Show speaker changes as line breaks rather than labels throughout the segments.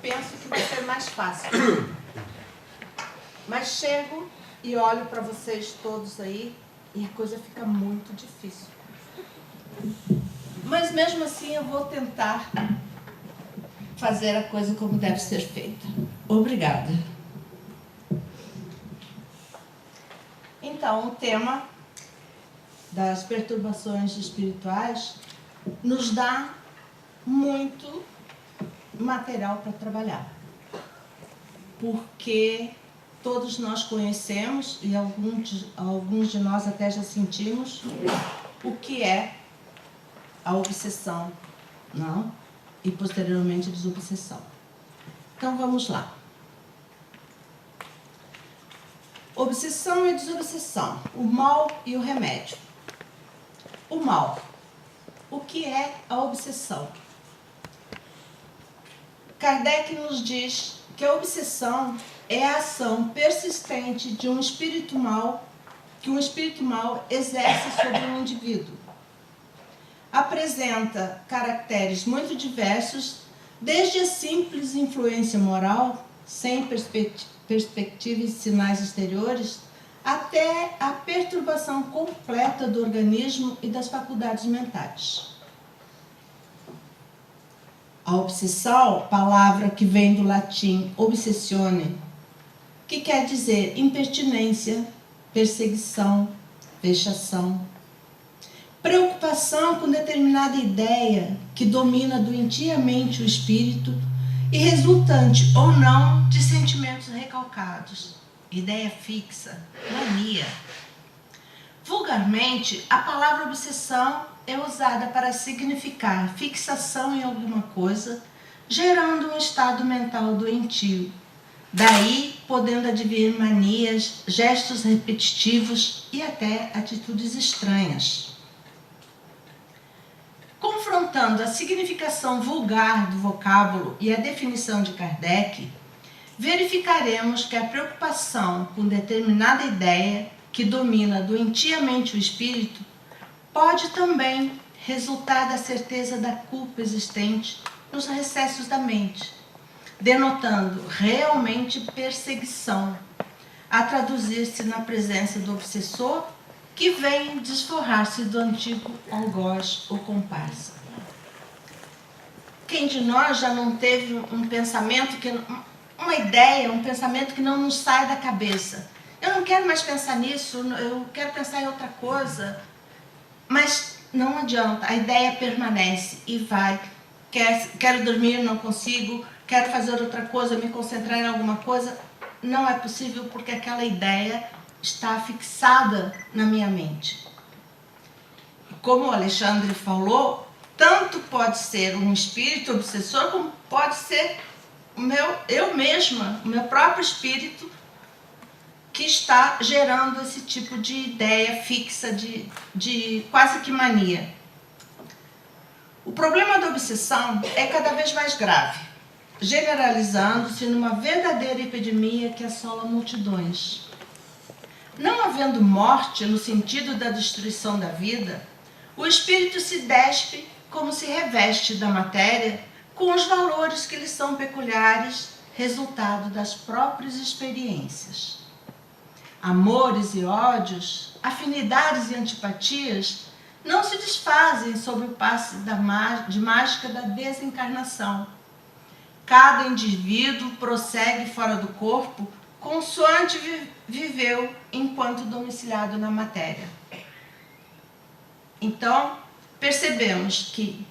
penso que vai ser mais fácil. Mas chego e olho para vocês todos aí e a coisa fica muito difícil. Mas mesmo assim eu vou tentar fazer a coisa como deve ser feita. Obrigada. Então, o tema das perturbações espirituais nos dá muito material para trabalhar. Porque todos nós conhecemos, e alguns de nós até já sentimos, o que é a obsessão, não? E posteriormente a desobsessão. Então vamos lá. Obsessão e desobsessão, o mal e o remédio. O mal. O que é a obsessão? Kardec nos diz que a obsessão é a ação persistente de um espírito mal, que um espírito mal exerce sobre um indivíduo. Apresenta caracteres muito diversos, desde a simples influência moral, sem perspectiva e sinais exteriores, até a perturbação completa do organismo e das faculdades mentais. A obsessão, palavra que vem do latim obsessione, que quer dizer impertinência, perseguição, vexação, preocupação com determinada ideia que domina doentiamente o espírito e resultante ou não de sentimentos recalcados, ideia fixa, mania. Vulgarmente, a palavra obsessão é usada para significar fixação em alguma coisa, gerando um estado mental doentio. Daí, podendo advir manias, gestos repetitivos e até atitudes estranhas. Confrontando a significação vulgar do vocábulo e a definição de Kardec, verificaremos que a preocupação com determinada ideia que domina doentiamente o espírito pode também resultar da certeza da culpa existente nos recessos da mente, denotando realmente perseguição, a traduzir-se na presença do obsessor que vem desforrar-se do antigo algoz ou comparsa. Quem de nós já não teve um pensamento, uma ideia, um pensamento que não nos sai da cabeça? Eu não quero mais pensar nisso, eu quero pensar em outra coisa. Mas não adianta, a ideia permanece e vai. Quero dormir, não consigo, quero fazer outra coisa, me concentrar em alguma coisa. Não é possível porque aquela ideia está fixada na minha mente. Como o Alexandre falou, tanto pode ser um espírito obsessor, como pode ser eu mesma, o meu próprio espírito, que está gerando esse tipo de ideia fixa, de quase que mania. O problema da obsessão é cada vez mais grave, generalizando-se numa verdadeira epidemia que assola multidões. Não havendo morte no sentido da destruição da vida, o espírito se despe como se reveste da matéria com os valores que lhe são peculiares, resultado das próprias experiências. Amores e ódios, afinidades e antipatias não se desfazem sob o passe de mágica da desencarnação. Cada indivíduo prossegue fora do corpo consoante viveu enquanto domiciliado na matéria. Então, percebemos que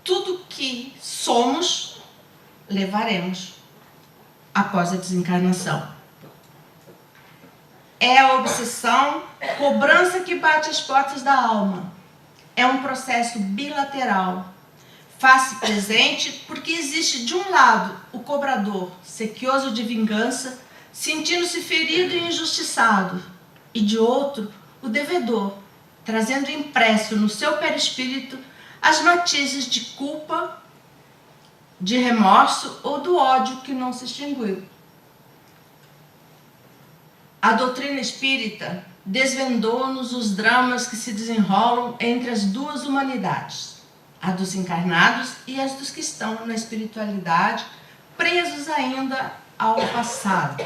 tudo que somos, levaremos após a desencarnação. É a obsessão, cobrança que bate as portas da alma. É um processo bilateral. Faz-se presente porque existe de um lado o cobrador, sequioso de vingança, sentindo-se ferido e injustiçado, e de outro o devedor, trazendo impresso no seu perispírito as matizes de culpa, de remorso ou do ódio que não se extinguiu. A doutrina espírita desvendou-nos os dramas que se desenrolam entre as duas humanidades, a dos encarnados e as dos que estão na espiritualidade, presos ainda ao passado.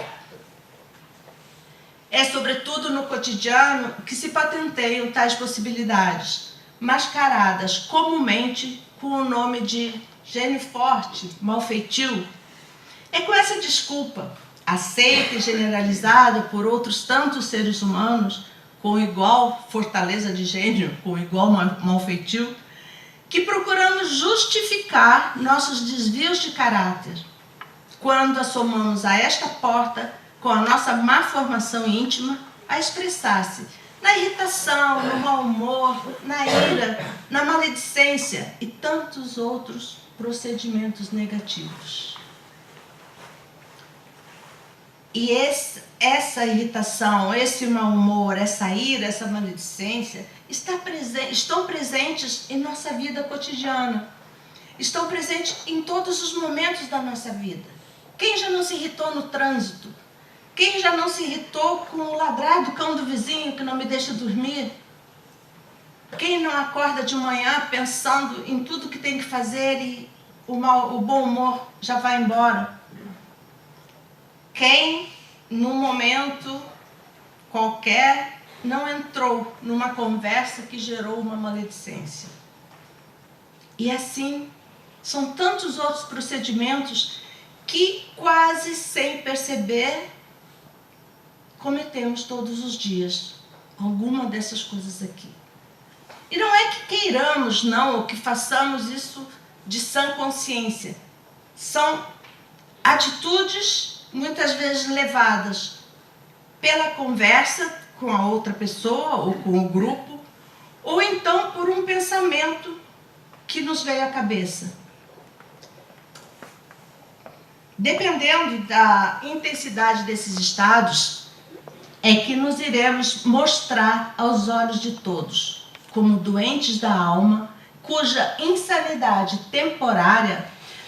É sobretudo no cotidiano que se patenteiam tais possibilidades, mascaradas comumente com o nome de gênio forte, malfeitio. É com essa desculpa, aceita e generalizada por outros tantos seres humanos, com igual fortaleza de gênio, com igual malfeitio, que procuramos justificar nossos desvios de caráter, quando assomamos a esta porta, com a nossa má formação íntima, a expressar-se na irritação, no mau humor, na ira, na maledicência e tantos outros procedimentos negativos. E essa irritação, esse mau humor, essa ira, essa maledicência estão presentes em nossa vida cotidiana. Estão presentes em todos os momentos da nossa vida. Quem já não se irritou no trânsito? Quem já não se irritou com o ladrar do cão do vizinho que não me deixa dormir? Quem não acorda de manhã pensando em tudo que tem que fazer e o bom humor já vai embora? Quem, num momento qualquer, não entrou numa conversa que gerou uma maledicência? E assim, são tantos outros procedimentos que, quase sem perceber, cometemos todos os dias alguma dessas coisas aqui. E não é que queiramos, não, ou que façamos isso de sã consciência. São atitudes, muitas vezes levadas pela conversa com a outra pessoa ou com o grupo, ou então por um pensamento que nos veio à cabeça. Dependendo da intensidade desses estados, é que nos iremos mostrar aos olhos de todos como doentes da alma, cuja insanidade temporária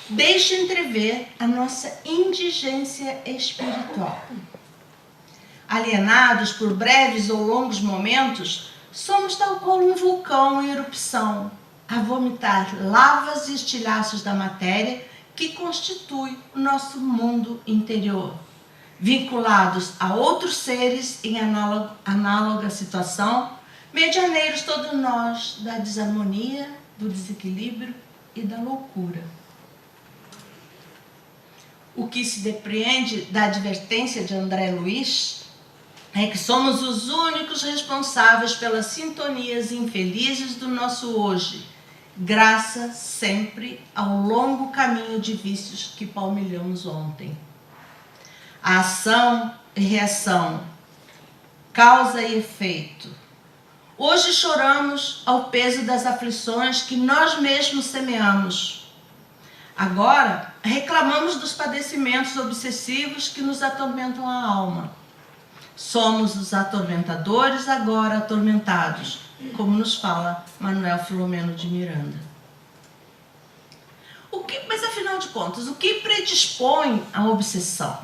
deixa entrever a nossa indigência espiritual. Alienados por breves ou longos momentos, somos tal qual um vulcão em erupção, a vomitar lavas e estilhaços da matéria que constitui o nosso mundo interior, vinculados a outros seres em análoga situação, medianeiros todos nós da desarmonia, do desequilíbrio e da loucura. O que se depreende da advertência de André Luiz é que somos os únicos responsáveis pelas sintonias infelizes do nosso hoje, graças sempre ao longo caminho de vícios que palmilhamos ontem. A ação e reação, causa e efeito. Hoje choramos ao peso das aflições que nós mesmos semeamos. Agora reclamamos dos padecimentos obsessivos que nos atormentam a alma. Somos os atormentadores agora atormentados, como nos fala Manuel Filomeno de Miranda. Mas afinal de contas, o que predispõe à obsessão?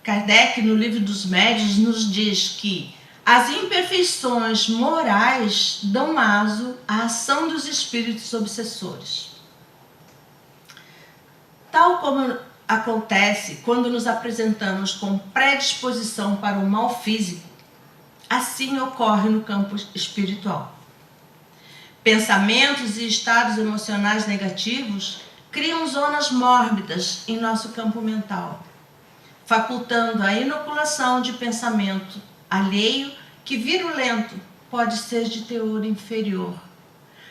Kardec, no Livro dos Médiuns, nos diz que as imperfeições morais dão aso à ação dos espíritos obsessores. Tal como acontece quando nos apresentamos com predisposição para o mal físico, assim ocorre no campo espiritual. Pensamentos e estados emocionais negativos criam zonas mórbidas em nosso campo mental, facultando a inoculação de pensamento alheio que, virulento, pode ser de teor inferior.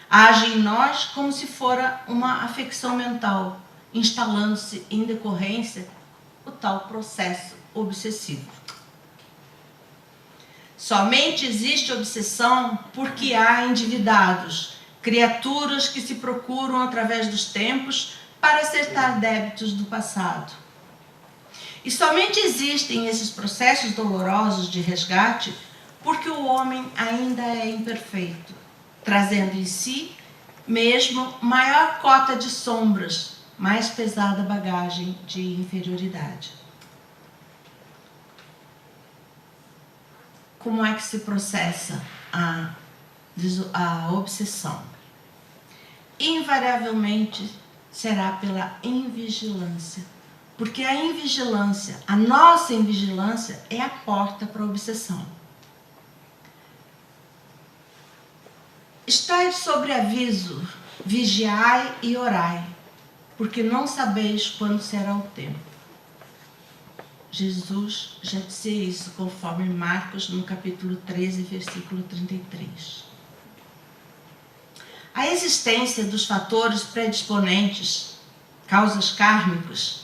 Age em nós como se fora uma afecção mental, instalando-se em decorrência o tal processo obsessivo. Somente existe obsessão porque há endividados, criaturas que se procuram através dos tempos para acertar débitos do passado. E somente existem esses processos dolorosos de resgate porque o homem ainda é imperfeito, trazendo em si mesmo maior cota de sombras, mais pesada bagagem de inferioridade. Como é que se processa a obsessão? Invariavelmente será pela invigilância. Porque a invigilância, a nossa invigilância, é a porta para a obsessão. Estai sobre aviso, vigiai e orai, porque não sabeis quando será o tempo. Jesus já disse isso, conforme Marcos, no capítulo 13, versículo 33. A existência dos fatores predisponentes, causas kármicas,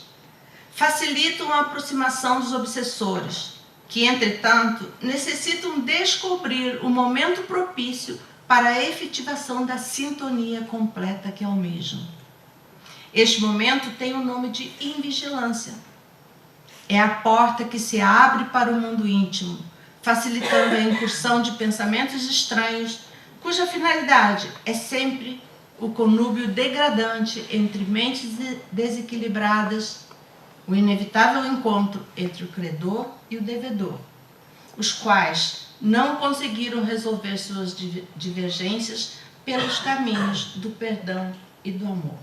facilitam a aproximação dos obsessores, que, entretanto, necessitam descobrir o momento propício para a efetivação da sintonia completa que almejam. Este momento tem o nome de invigilância. É a porta que se abre para o mundo íntimo, facilitando a incursão de pensamentos estranhos, cuja finalidade é sempre o conúbio degradante entre mentes desequilibradas, o inevitável encontro entre o credor e o devedor, os quais não conseguiram resolver suas divergências pelos caminhos do perdão e do amor.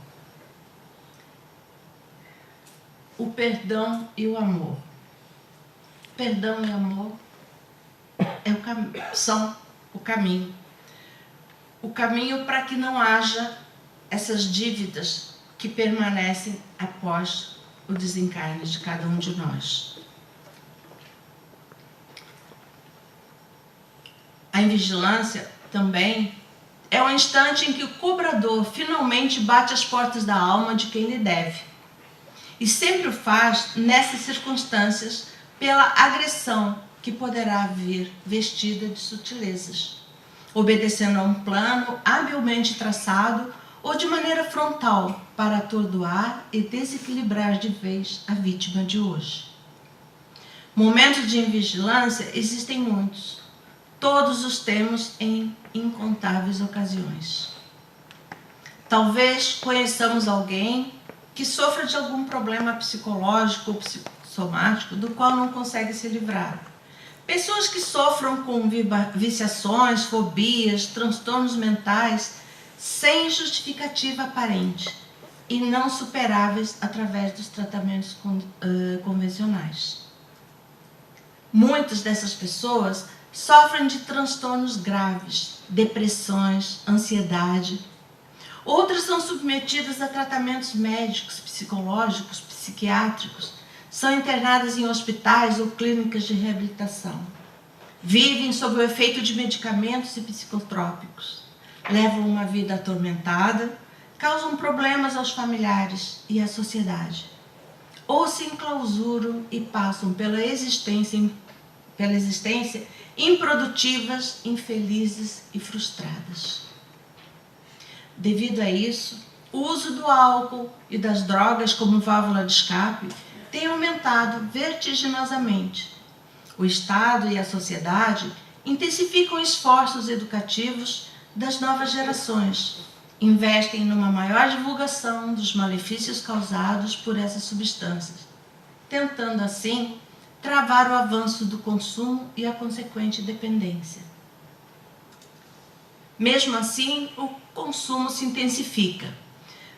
O perdão e o amor. Perdão e amor são o caminho. O caminho para que não haja essas dívidas que permanecem após o desencarne de cada um de nós. A invigilância também é o instante em que o cobrador finalmente bate às portas da alma de quem lhe deve. E sempre o faz nessas circunstâncias pela agressão que poderá vir vestida de sutilezas, obedecendo a um plano habilmente traçado ou de maneira frontal para atordoar e desequilibrar de vez a vítima de hoje. Momentos de invigilância existem muitos. Todos os temos em incontáveis ocasiões. Talvez conheçamos alguém que sofra de algum problema psicológico ou psicossomático do qual não consegue se livrar. Pessoas que sofram com viciações, fobias, transtornos mentais sem justificativa aparente e não superáveis através dos tratamentos convencionais. Muitas dessas pessoas sofrem de transtornos graves, depressões, ansiedade. Outras são submetidas a tratamentos médicos, psicológicos, psiquiátricos, são internadas em hospitais ou clínicas de reabilitação. Vivem sob o efeito de medicamentos e psicotrópicos. Levam uma vida atormentada, causam problemas aos familiares e à sociedade. Ou se enclausuram e passam pela existência improdutivas, infelizes e frustradas. Devido a isso, o uso do álcool e das drogas como válvula de escape tem aumentado vertiginosamente. O Estado e a sociedade intensificam esforços educativos das novas gerações, investem numa maior divulgação dos malefícios causados por essas substâncias, tentando assim travar o avanço do consumo e a consequente dependência. Mesmo assim, o consumo se intensifica.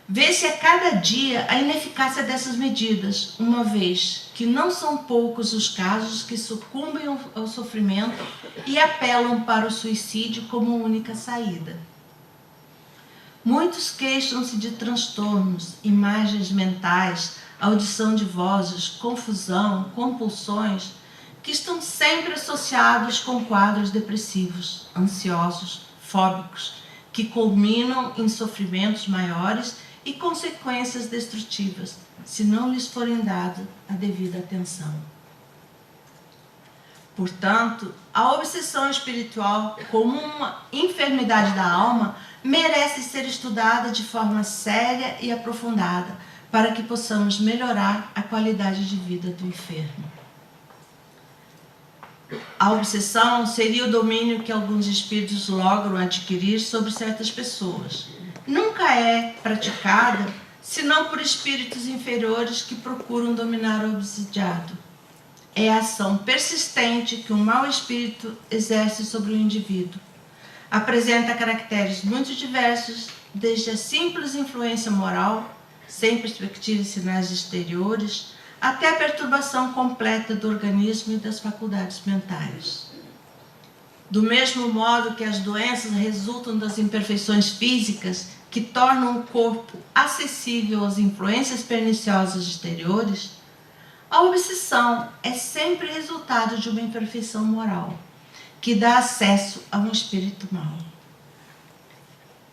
Vê-se a cada dia a ineficácia dessas medidas, uma vez que não são poucos os casos que sucumbem ao sofrimento e apelam para o suicídio como única saída. Muitos queixam-se de transtornos, imagens mentais, audição de vozes, confusão, compulsões, que estão sempre associados com quadros depressivos, ansiosos, fóbicos, que culminam em sofrimentos maiores e consequências destrutivas, se não lhes forem dada a devida atenção. Portanto, a obsessão espiritual, como uma enfermidade da alma, merece ser estudada de forma séria e aprofundada, para que possamos melhorar a qualidade de vida do enfermo. A obsessão seria o domínio que alguns espíritos logram adquirir sobre certas pessoas. Nunca é praticada senão por espíritos inferiores que procuram dominar o obsidiado. É a ação persistente que um mau espírito exerce sobre o indivíduo. Apresenta caracteres muito diversos, desde a simples influência moral, sem perspectiva e sinais exteriores, até a perturbação completa do organismo e das faculdades mentais. Do mesmo modo que as doenças resultam das imperfeições físicas que tornam o corpo acessível às influências perniciosas exteriores, a obsessão é sempre resultado de uma imperfeição moral, que dá acesso a um espírito mau.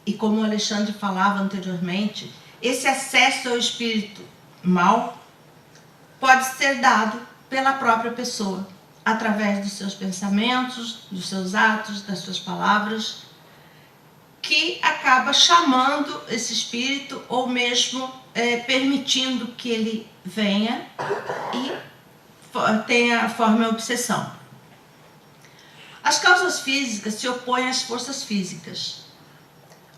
E como o Alexandre falava anteriormente, esse acesso ao espírito mau pode ser dado pela própria pessoa, através dos seus pensamentos, dos seus atos, das suas palavras, que acaba chamando esse espírito ou mesmo permitindo que ele venha e forme a obsessão. As causas físicas se opõem às forças físicas.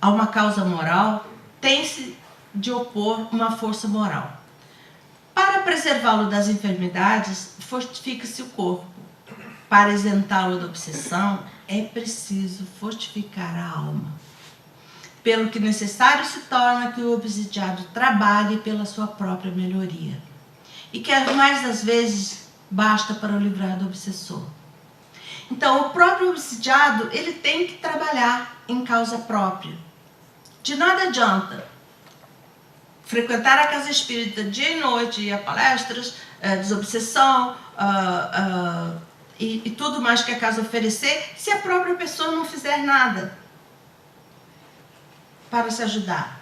A uma causa moral tem-se de opor uma força moral. Para preservá-lo das enfermidades, fortifica-se o corpo. Para isentá-lo da obsessão, é preciso fortificar a alma. Pelo que necessário se torna que o obsidiado trabalhe pela sua própria melhoria. E que mais das vezes basta para o livrar do obsessor. Então, o próprio obsidiado, ele tem que trabalhar em causa própria. De nada adianta frequentar a casa espírita dia e noite, ir a palestras, desobsessão e tudo mais que a casa oferecer, se a própria pessoa não fizer nada para se ajudar.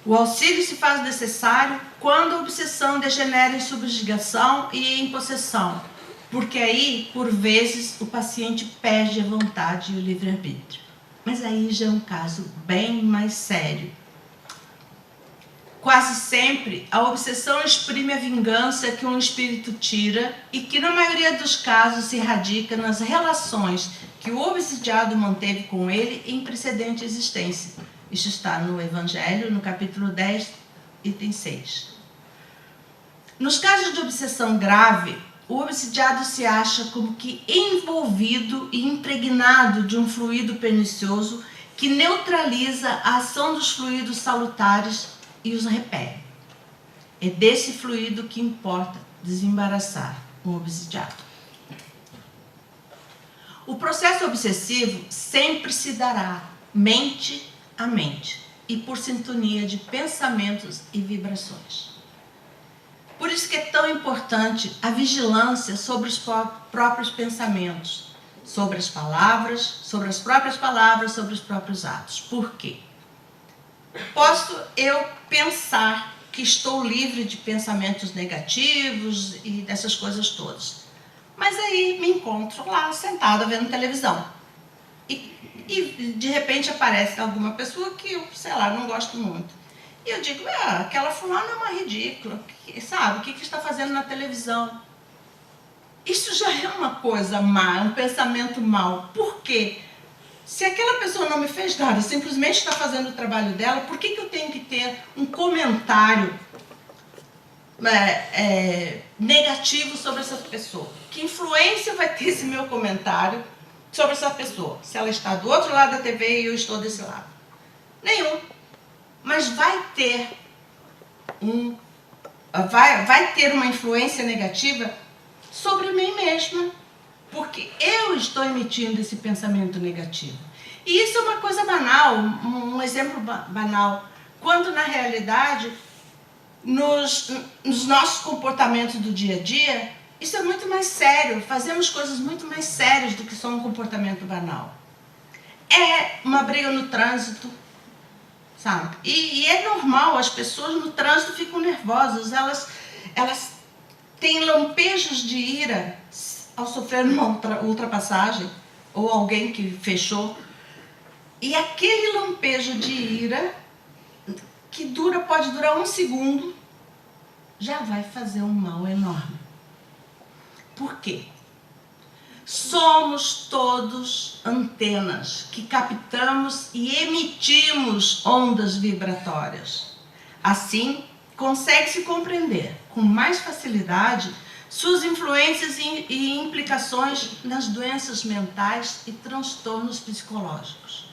O auxílio se faz necessário quando a obsessão degenera em subjugação e em possessão, porque aí, por vezes, o paciente perde a vontade e o livre-arbítrio. Mas aí já é um caso bem mais sério. Quase sempre, a obsessão exprime a vingança que um espírito tira e que, na maioria dos casos, se radica nas relações que o obsidiado manteve com ele em precedente existência. Isso está no Evangelho, no capítulo 10, item 6. Nos casos de obsessão grave, o obsidiado se acha como que envolvido e impregnado de um fluido pernicioso que neutraliza a ação dos fluidos salutares e os repele. É desse fluido que importa desembaraçar o obsidiado. O processo obsessivo sempre se dará mente a mente e por sintonia de pensamentos e vibrações. Por isso que é tão importante a vigilância sobre os próprios pensamentos, sobre as palavras, sobre as próprias palavras, sobre os próprios atos. Por quê? Posso eu pensar que estou livre de pensamentos negativos e dessas coisas todas, mas aí me encontro lá sentada vendo televisão e de repente aparece alguma pessoa que eu, sei lá, não gosto muito. E eu digo, aquela fulana é uma ridícula, sabe? O que está fazendo na televisão? Isso já é uma coisa má, um pensamento mau. Por quê? Se aquela pessoa não me fez nada, simplesmente está fazendo o trabalho dela, por que eu tenho que ter um comentário negativo sobre essa pessoa? Que influência vai ter esse meu comentário sobre essa pessoa? Se ela está do outro lado da TV e eu estou desse lado? Nenhum. Mas vai ter uma influência negativa sobre mim mesma, porque eu estou emitindo esse pensamento negativo. E isso é uma coisa banal, um exemplo banal, quando na realidade, nos nossos comportamentos do dia a dia, isso é muito mais sério, fazemos coisas muito mais sérias do que só um comportamento banal. É uma briga no trânsito, sabe? E é normal, as pessoas no trânsito ficam nervosas, elas têm lampejos de ira ao sofrer uma ultrapassagem ou alguém que fechou. E aquele lampejo de ira, que pode durar 1 segundo, já vai fazer um mal enorme. Por quê? Somos todos antenas que captamos e emitimos ondas vibratórias. Assim, consegue-se compreender com mais facilidade suas influências e implicações nas doenças mentais e transtornos psicológicos.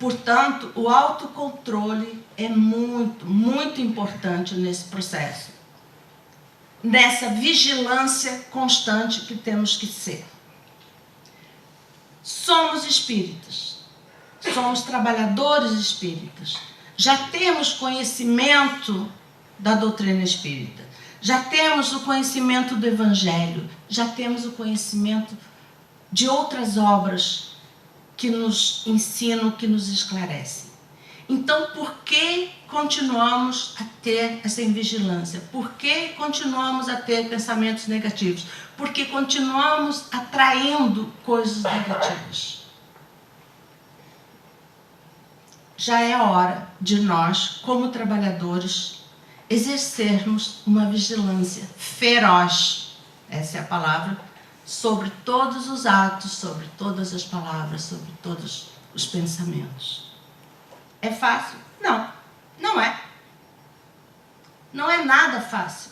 Portanto, o autocontrole é muito, muito importante nesse processo, nessa vigilância constante que temos que ser. Somos espíritas, somos trabalhadores espíritas, já temos conhecimento da doutrina espírita, já temos o conhecimento do Evangelho, já temos o conhecimento de outras obras que nos ensinam, que nos esclarecem. Então, por que continuamos a ter essa invigilância? Por que continuamos a ter pensamentos negativos? Porque continuamos atraindo coisas negativas. Já é hora de nós, como trabalhadores, exercermos uma vigilância feroz, essa é a palavra, sobre todos os atos, sobre todas as palavras, sobre todos os pensamentos. É fácil? Não, não é. Não é nada fácil.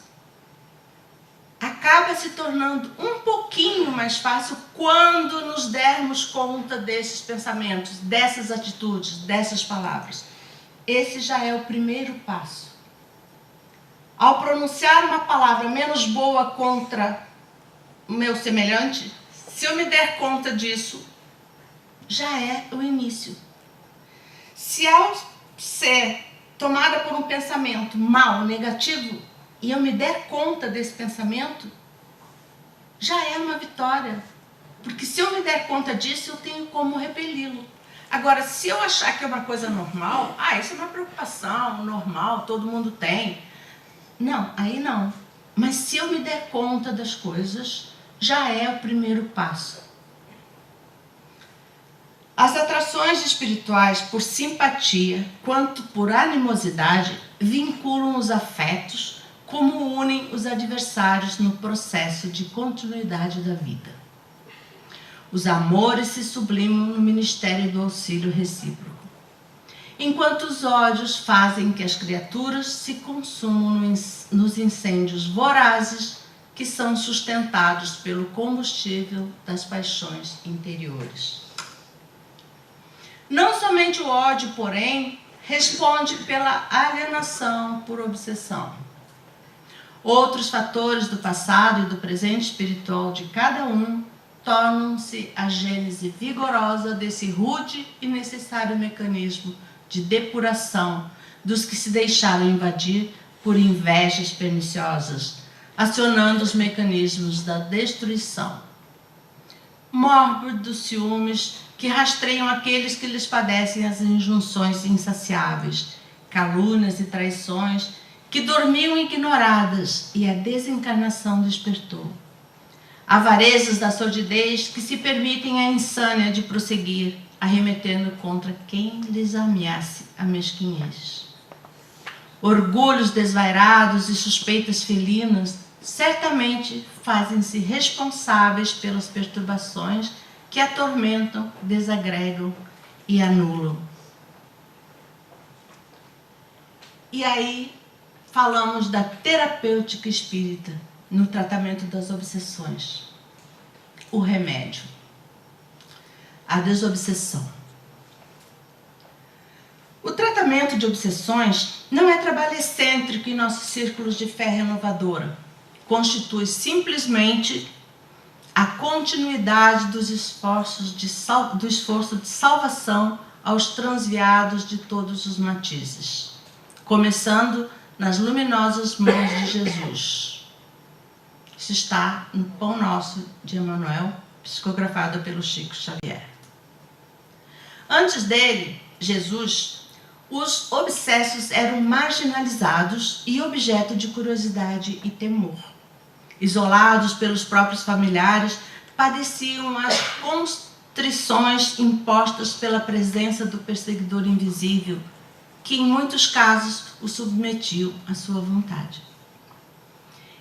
Acaba se tornando um pouquinho mais fácil quando nos dermos conta desses pensamentos, dessas atitudes, dessas palavras. Esse já é o primeiro passo. Ao pronunciar uma palavra menos boa contra o meu semelhante, se eu me der conta disso, já é o início. Se ao ser tomada por um pensamento mau, negativo, e eu me der conta desse pensamento, já é uma vitória. Porque se eu me der conta disso, eu tenho como repeli-lo. Agora, se eu achar que é uma coisa normal, isso é uma preocupação normal, todo mundo tem. Não, aí não. Mas se eu me der conta das coisas, já é o primeiro passo. As atrações espirituais, por simpatia quanto por animosidade, vinculam os afetos como unem os adversários no processo de continuidade da vida. Os amores se sublimam no ministério do auxílio recíproco, enquanto os ódios fazem que as criaturas se consumam nos incêndios vorazes que são sustentados pelo combustível das paixões interiores. Não somente o ódio, porém, responde pela alienação por obsessão. Outros fatores do passado e do presente espiritual de cada um tornam-se a gênese vigorosa desse rude e necessário mecanismo de depuração dos que se deixaram invadir por invejas perniciosas, acionando os mecanismos da destruição. Mórbidos ciúmes que rastreiam aqueles que lhes padecem as injunções insaciáveis, calúnias e traições que dormiam ignoradas e a desencarnação despertou. Avarezas da sordidez que se permitem a insânia de prosseguir, arremetendo contra quem lhes ameace a mesquinhez. Orgulhos desvairados e suspeitas felinas certamente fazem-se responsáveis pelas perturbações que atormentam, desagregam e anulam. E aí falamos da terapêutica espírita no tratamento das obsessões. O remédio. A desobsessão. O tratamento de obsessões não é trabalho excêntrico em nossos círculos de fé renovadora. Constitui simplesmente a continuidade dos esforços do esforço de salvação aos transviados de todos os matizes, começando nas luminosas mãos de Jesus. Isso está no Pão Nosso de Emmanuel, psicografado pelo Chico Xavier. Antes dele, Jesus, os obsessos eram marginalizados e objeto de curiosidade e temor. Isolados pelos próprios familiares, padeciam as constrições impostas pela presença do perseguidor invisível, que em muitos casos o submetiu à sua vontade.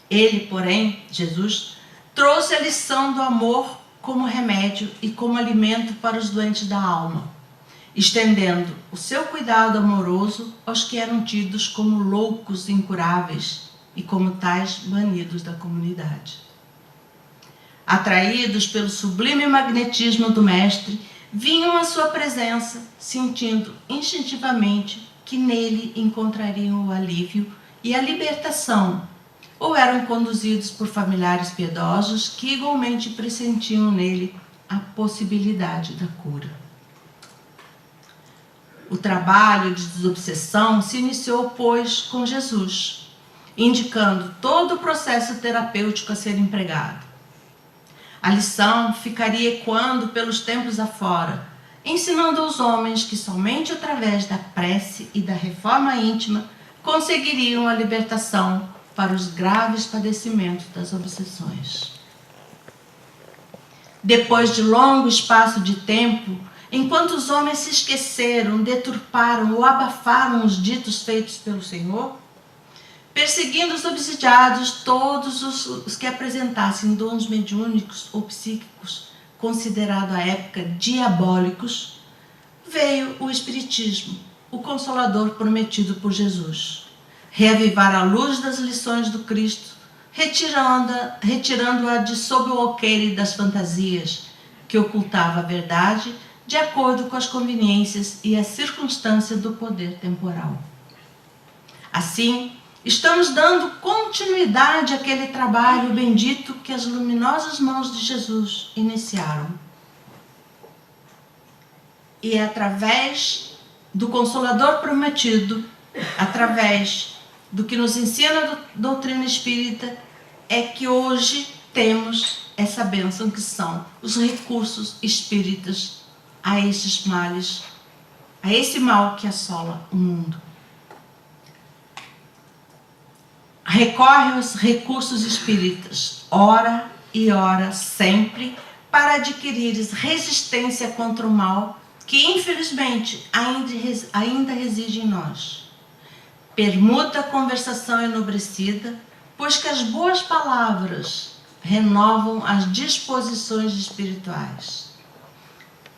Ele, porém, Jesus, trouxe a lição do amor como remédio e como alimento para os doentes da alma, estendendo o seu cuidado amoroso aos que eram tidos como loucos incuráveis e como tais banidos da comunidade. Atraídos pelo sublime magnetismo do Mestre, vinham à sua presença, sentindo instintivamente que nele encontrariam o alívio e a libertação, ou eram conduzidos por familiares piedosos que igualmente pressentiam nele a possibilidade da cura. O trabalho de desobsessão se iniciou, pois, com Jesus, indicando todo o processo terapêutico a ser empregado. A lição ficaria ecoando pelos tempos afora, ensinando aos homens que somente através da prece e da reforma íntima conseguiriam a libertação para os graves padecimentos das obsessões. Depois de longo espaço de tempo, enquanto os homens se esqueceram, deturparam ou abafaram os ditos feitos pelo Senhor, perseguindo os obsidiados, todos os que apresentassem dons mediúnicos ou psíquicos, considerados à época diabólicos, veio o Espiritismo, o Consolador prometido por Jesus, reavivar a luz das lições do Cristo, retirando-a de sob o alqueire das fantasias, que ocultava a verdade de acordo com as conveniências e as circunstâncias do poder temporal. Assim, estamos dando continuidade àquele trabalho bendito que as luminosas mãos de Jesus iniciaram. E é através do Consolador prometido, através do que nos ensina a doutrina espírita, é que hoje temos essa bênção que são os recursos espíritas a esses males, a esse mal que assola o mundo. Recorre aos recursos espíritas, ora e ora sempre, para adquirires resistência contra o mal que infelizmente ainda reside em nós. Permuta a conversação enobrecida, pois que as boas palavras renovam as disposições espirituais.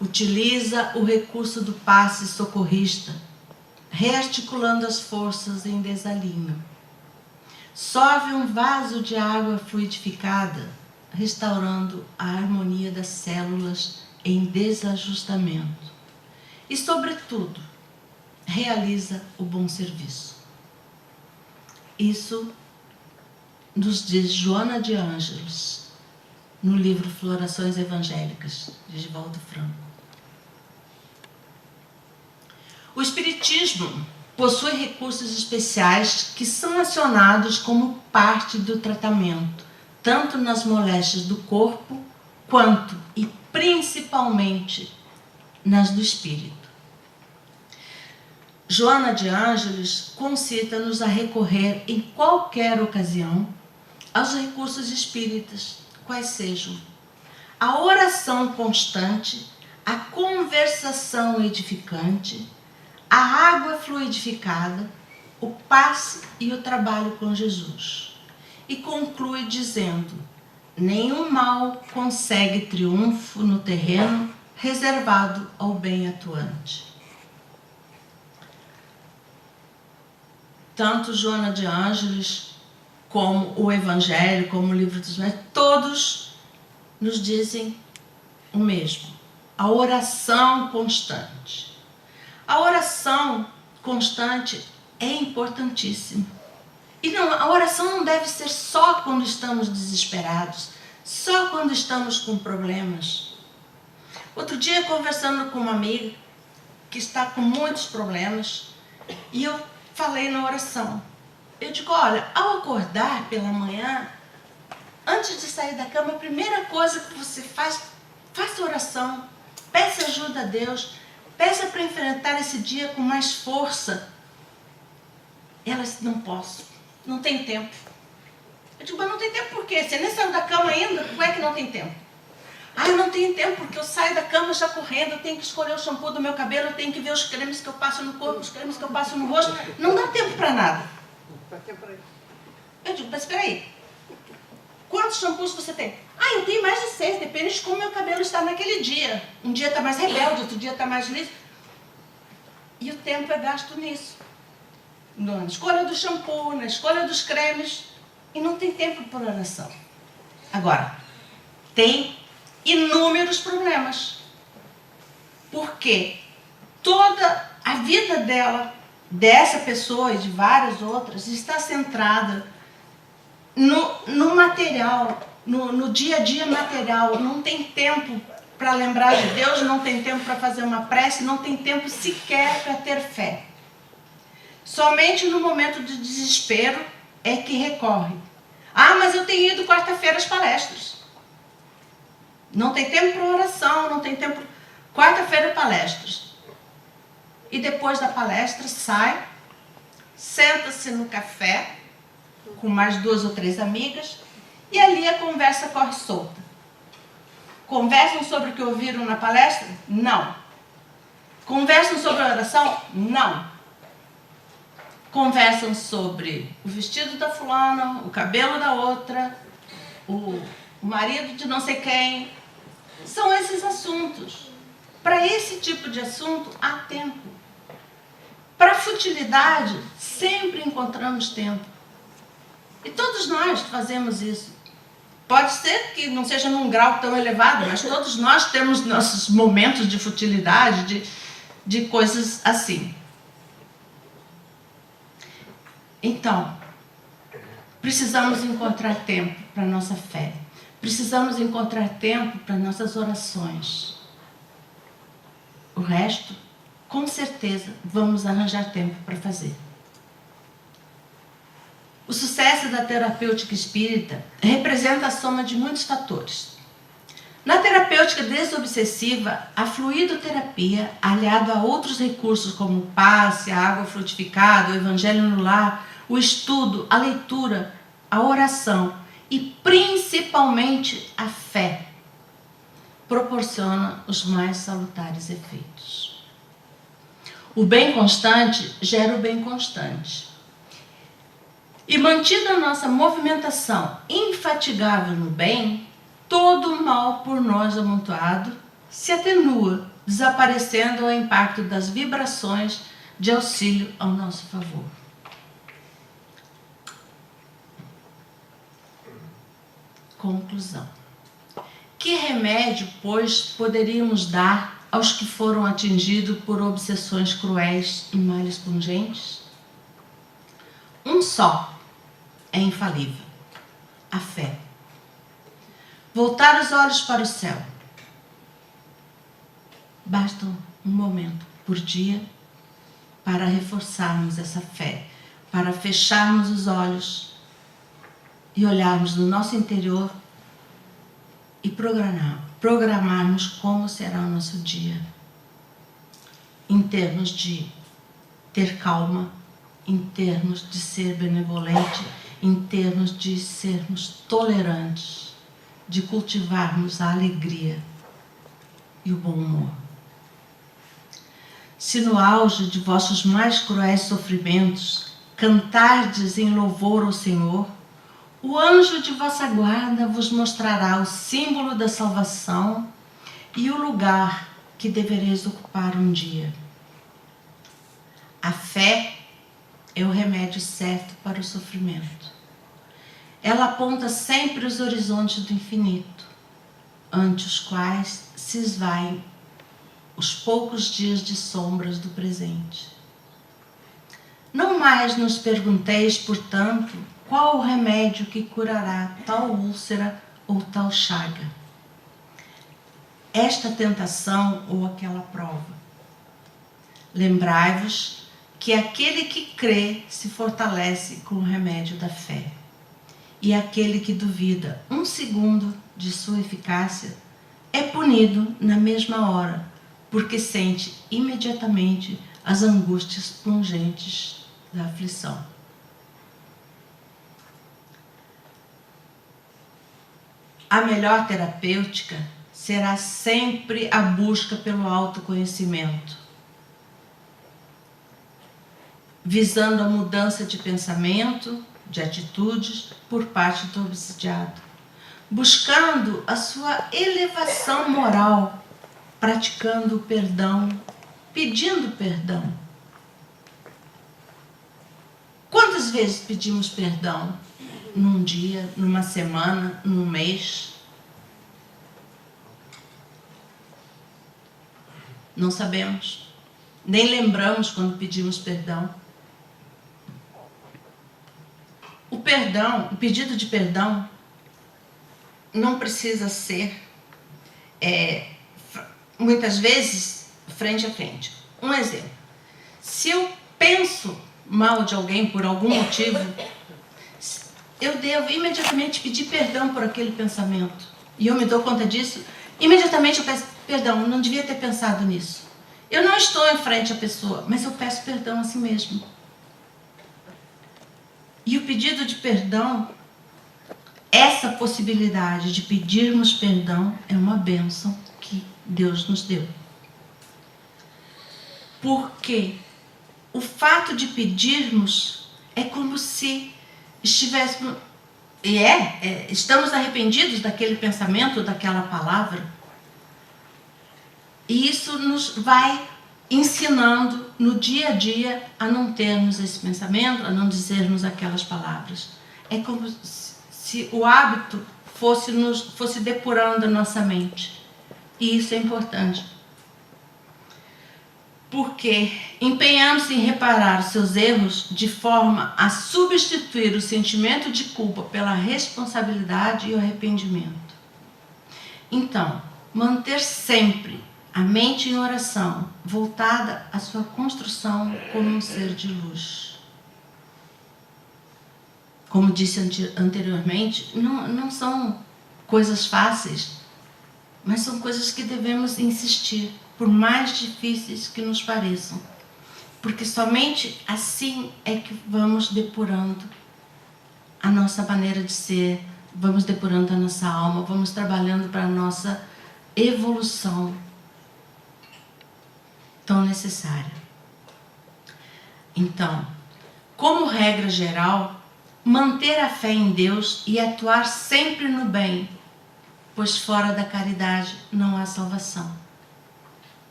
Utiliza o recurso do passe socorrista, rearticulando as forças em desalinho. Sorve um vaso de água fluidificada, restaurando a harmonia das células em desajustamento. E, sobretudo, realiza o bom serviço. Isso nos diz Joana de Ângeles, no livro Florações Evangélicas, de Divaldo Franco. O Espiritismo possui recursos especiais que são acionados como parte do tratamento, tanto nas moléstias do corpo, quanto e principalmente nas do espírito. Joana de Ângeles concita-nos a recorrer em qualquer ocasião aos recursos espíritas, quais sejam a oração constante, a conversação edificante, a água fluidificada, o passe e o trabalho com Jesus. E conclui dizendo: nenhum mal consegue triunfo no terreno reservado ao bem atuante. Tanto Joana de Ângeles, como o Evangelho, como o Livro dos Médiuns, todos nos dizem o mesmo: a oração constante. A oração constante é importantíssima. E não, a oração não deve ser só quando estamos desesperados, só quando estamos com problemas. Outro dia, conversando com uma amiga que está com muitos problemas, e eu falei na oração. Eu digo: olha, ao acordar pela manhã, antes de sair da cama, a primeira coisa que você faz, faça oração, peça ajuda a Deus, peça para enfrentar esse dia com mais força. Ela disse: não posso, não tem tempo. Eu digo: mas não tem tempo por quê? Você nem saiu da cama ainda? Como é que não tem tempo? Ah, eu não tenho tempo porque eu saio da cama já correndo, eu tenho que escolher o shampoo do meu cabelo, eu tenho que ver os cremes que eu passo no corpo, os cremes que eu passo no rosto. Não dá tempo para nada. Eu digo: mas espera aí, quantos shampoos você tem? Ah, eu tenho mais de 6, depende de como meu cabelo está naquele dia. Um dia está mais rebelde, outro dia está mais liso. E o tempo é gasto nisso. Na escolha do shampoo, na escolha dos cremes. E não tem tempo para oração. Agora, tem inúmeros problemas. Porque toda a vida dela, dessa pessoa e de várias outras, está centrada no material, no dia a dia material. Não tem tempo para lembrar de Deus, não tem tempo para fazer uma prece, não tem tempo sequer para ter fé. Somente no momento de desespero é que recorre. Ah, mas eu tenho ido quarta-feira às palestras. Não tem tempo para oração, não tem tempo. Quarta-feira, palestras. E depois da palestra, sai, senta-se no café, com mais 2 ou 3 amigas, e ali a conversa corre solta. Conversam sobre o que ouviram na palestra? Não. Conversam sobre a oração? Não. Conversam sobre o vestido da fulana, o cabelo da outra, o marido de não sei quem. São esses assuntos. Para esse tipo de assunto, há tempo. Para futilidade, sempre encontramos tempo. E todos nós fazemos isso. Pode ser que não seja num grau tão elevado, mas todos nós temos nossos momentos de futilidade, de coisas assim. Então, precisamos encontrar tempo para a nossa fé. Precisamos encontrar tempo para nossas orações. O resto, com certeza, vamos arranjar tempo para fazer. O sucesso da terapêutica espírita representa a soma de muitos fatores. Na terapêutica desobsessiva, a fluidoterapia, aliado a outros recursos como o passe, a água frutificada, o evangelho no lar, o estudo, a leitura, a oração e principalmente a fé, proporciona os mais salutares efeitos. O bem constante gera o bem constante. E mantida a nossa movimentação infatigável no bem, todo o mal por nós amontoado se atenua, desaparecendo ao impacto das vibrações de auxílio ao nosso favor. Conclusão. Que remédio, pois, poderíamos dar aos que foram atingidos por obsessões cruéis e males pungentes? Um só é infalível: a fé. Voltar os olhos para o céu. Basta um momento por dia para reforçarmos essa fé, para fecharmos os olhos e olharmos no nosso interior e programarmos como será o nosso dia, em termos de ter calma, em termos de ser benevolente, em termos de sermos tolerantes, de cultivarmos a alegria e o bom humor. Se no auge de vossos mais cruéis sofrimentos cantardes em louvor ao Senhor, o anjo de vossa guarda vos mostrará o símbolo da salvação e o lugar que devereis ocupar um dia. A fé é o remédio certo para o sofrimento. Ela aponta sempre os horizontes do infinito, ante os quais se esvaem os poucos dias de sombras do presente. Não mais nos pergunteis, portanto, qual o remédio que curará tal úlcera ou tal chaga, esta tentação ou aquela prova. Lembrai-vos que aquele que crê se fortalece com o remédio da fé, e aquele que duvida um segundo de sua eficácia é punido na mesma hora, porque sente imediatamente as angústias pungentes da aflição. A melhor terapêutica será sempre a busca pelo autoconhecimento, visando a mudança de pensamento, de atitudes por parte do obsidiado, buscando a sua elevação moral, praticando o perdão, pedindo perdão. Quantas vezes pedimos perdão? Num dia, numa semana, num mês? Não sabemos. Nem lembramos quando pedimos perdão. O perdão, o pedido de perdão, não precisa ser, muitas vezes, frente a frente. Um exemplo. Se eu penso mal de alguém por algum motivo, eu devo imediatamente pedir perdão por aquele pensamento. E eu me dou conta disso, imediatamente eu peço perdão, eu não devia ter pensado nisso. Eu não estou em frente à pessoa, mas eu peço perdão a si mesmo. E o pedido de perdão, essa possibilidade de pedirmos perdão é uma bênção que Deus nos deu. Porque o fato de pedirmos é como se estivéssemos... estamos arrependidos daquele pensamento, daquela palavra. E isso nos vai ensinando no dia a dia a não termos esse pensamento, a não dizermos aquelas palavras. É como se o hábito fosse depurando a nossa mente. E isso é importante. Porque empenhando-se em reparar seus erros de forma a substituir o sentimento de culpa pela responsabilidade e o arrependimento. Então, manter sempre a mente em oração, voltada à sua construção como um ser de luz. Como disse anteriormente, não são coisas fáceis, mas são coisas que devemos insistir, por mais difíceis que nos pareçam. Porque somente assim é que vamos depurando a nossa maneira de ser, vamos depurando a nossa alma, vamos trabalhando para a nossa evolução tão necessária. Então, como regra geral, manter a fé em Deus e atuar sempre no bem, pois fora da caridade não há salvação.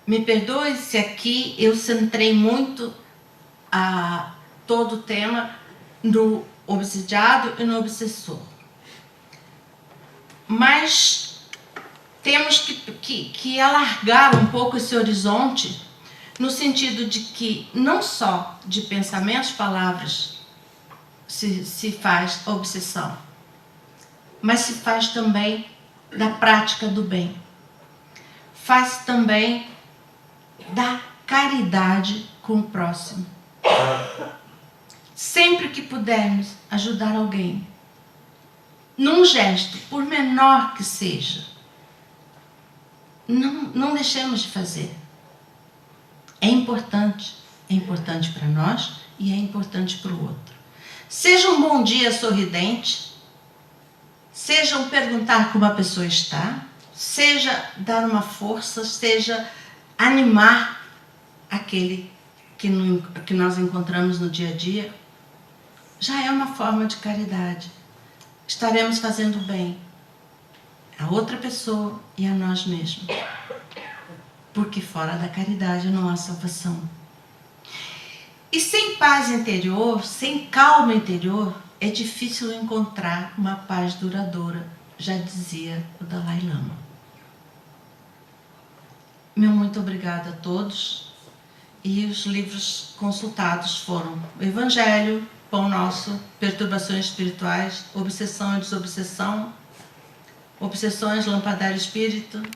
Me perdoe se aqui eu centrei muito todo o tema no obsidiado e no obsessor. Mas temos que alargar um pouco esse horizonte, no sentido de que não só de pensamentos, palavras se faz a obsessão, mas se faz também da prática do bem. Faz também da caridade com o próximo. Sempre que pudermos ajudar alguém, num gesto, por menor que seja, não deixemos de fazer. É importante para nós e é importante para o outro. Seja um bom dia sorridente, seja um perguntar como a pessoa está, seja dar uma força, seja animar aquele que nós encontramos no dia a dia, já é uma forma de caridade. Estaremos fazendo bem a outra pessoa e a nós mesmos. Porque fora da caridade não há salvação. E sem paz interior, sem calma interior, é difícil encontrar uma paz duradoura, já dizia o Dalai Lama. Meu muito obrigada a todos. E os livros consultados foram o Evangelho, Pão Nosso, Perturbações Espirituais, Obsessão e Desobsessão, Obsessões, Lampadário Espírito,